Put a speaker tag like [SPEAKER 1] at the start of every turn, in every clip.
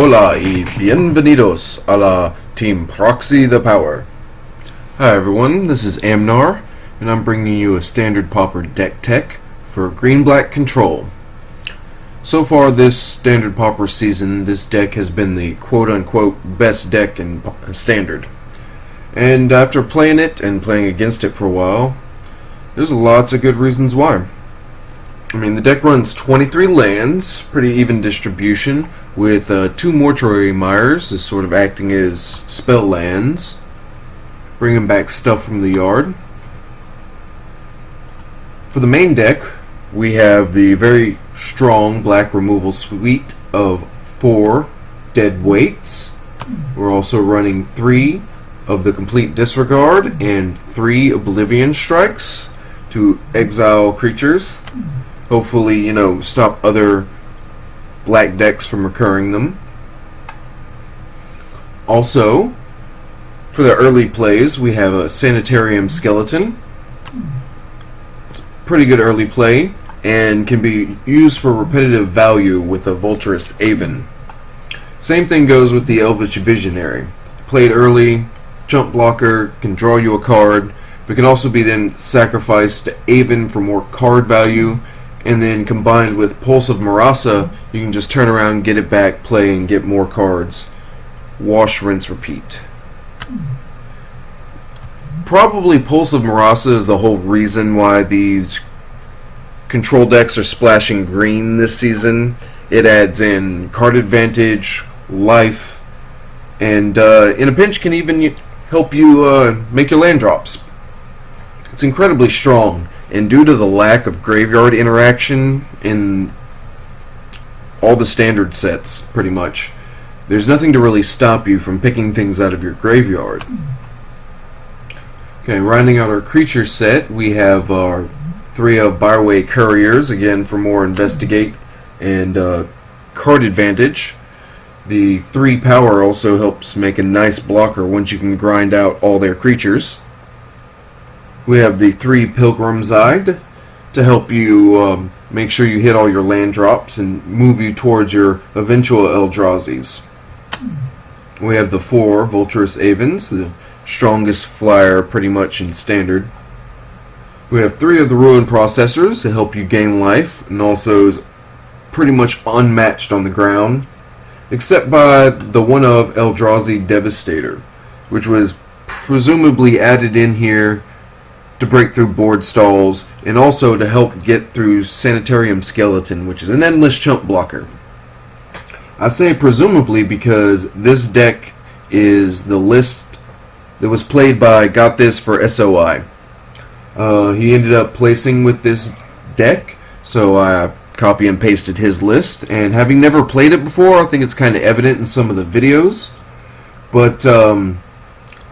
[SPEAKER 1] Hola y bienvenidos a la Team Proxy the Power. Hi everyone, this is Amnar, and I'm bringing you a standard Pauper deck tech for green-black control. So far this standard Pauper season, this deck has been the quote-unquote best deck in standard. And after playing it and playing against it for a while, there's lots of good reasons why. I mean, the deck runs 23 lands, pretty even distribution, with 2 Mortuary Mires as sort of acting as spell lands, bringing back stuff from the yard. For the main deck, we have the very strong black removal suite of 4 Dead Weights. We're also running 3 of the Complete Disregard and 3 Oblivion Strikes to exile creatures. Hopefully, stop other black decks from recurring them. Also, for the early plays, we have a Sanitarium Skeleton. Pretty good early play, and can be used for repetitive value with a Vulturous Aven. Same thing goes with the Elvish Visionary. Played early, jump blocker, can draw you a card, but can also be then sacrificed to Aven for more card value, and then combined with Pulse of Marasa, you can just turn around, get it back, play, and get more cards. Wash, rinse, repeat. Probably Pulse of Marasa is the whole reason why these control decks are splashing green this season. It adds in card advantage, life, and in a pinch can even help you make your land drops. It's incredibly strong. And due to the lack of graveyard interaction in all the standard sets, pretty much, there's nothing to really stop you from picking things out of your graveyard. Okay, rounding out our creature set, we have our 3 of Byway Couriers, again for more investigate and card advantage. The 3 power also helps make a nice blocker once you can grind out all their creatures. We have the 3 Pilgrim's Eye to help you make sure you hit all your land drops and move you towards your eventual Eldrazi's. We have the 4 Vulturous Avens, the strongest flyer pretty much in standard. We have 3 of the Ruin Processors to help you gain life, and also is pretty much unmatched on the ground, except by the 1 of Eldrazi Devastator, which was presumably added in here to break through board stalls, and also to help get through Sanitarium Skeleton, which is an endless chump blocker. I say presumably because this deck is the list that was played by Got This for SOI. He ended up placing with this deck, so I copy and pasted his list, and having never played it before, I think it's kind of evident in some of the videos, but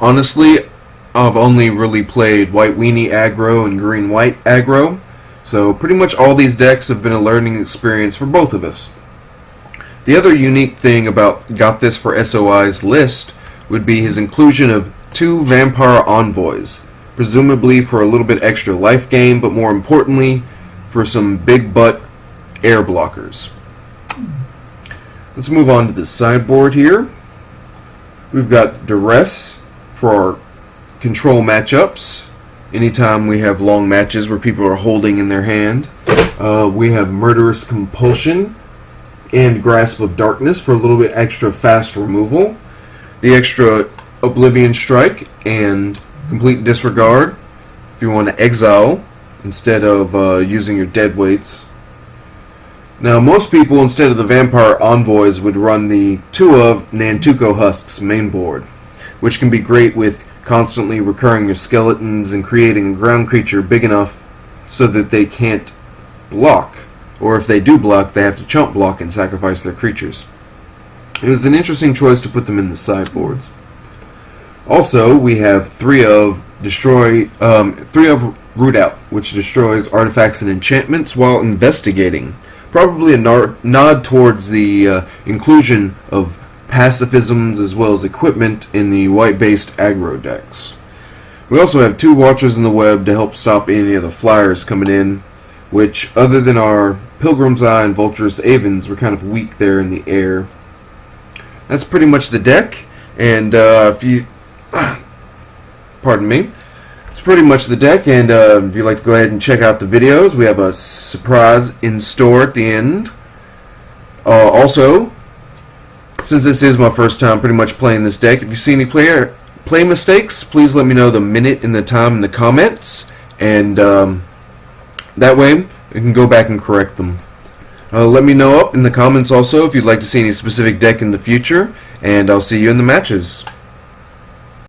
[SPEAKER 1] honestly, I've only really played white weenie aggro and green white aggro, so pretty much all these decks have been a learning experience for both of us. The other unique thing about Got This for SOI's list would be his inclusion of 2 Vampire Envoys, presumably for a little bit extra life gain, but more importantly for some big butt air blockers. Let's move on to the sideboard here. We've got Duress for our control matchups. Anytime we have long matches where people are holding in their hand. We have Murderous Compulsion and Grasp of Darkness for a little bit extra fast removal. The extra Oblivion Strike and Complete Disregard if you want to exile instead of using your dead weights. Now most people, instead of the Vampire Envoys, would run the 2 of Nantuko Husks main board, which can be great with constantly recurring your skeletons and creating a ground creature big enough so that they can't block, or if they do block, they have to chump block and sacrifice their creatures. It was an interesting choice to put them in the sideboards. Also, we have 3 of Root Out, which destroys artifacts and enchantments while investigating. Probably a nod towards the inclusion of pacifisms as well as equipment in the white-based aggro decks. We also have 2 Watchers in the Web to help stop any of the flyers coming in, which, other than our Pilgrim's Eye and Vulturous Avens, were kind of weak there in the air. that's pretty much the deck. And if you pardon me, it's pretty much the deck. And if you'd like to go ahead and check out the videos, we have a surprise in store at the end. Also, since this is my first time pretty much playing this deck, if you see any play mistakes, please let me know the minute and the time in the comments, and that way we can go back and correct them. Let me know up in the comments also if you'd like to see any specific deck in the future, and I'll see you in the matches.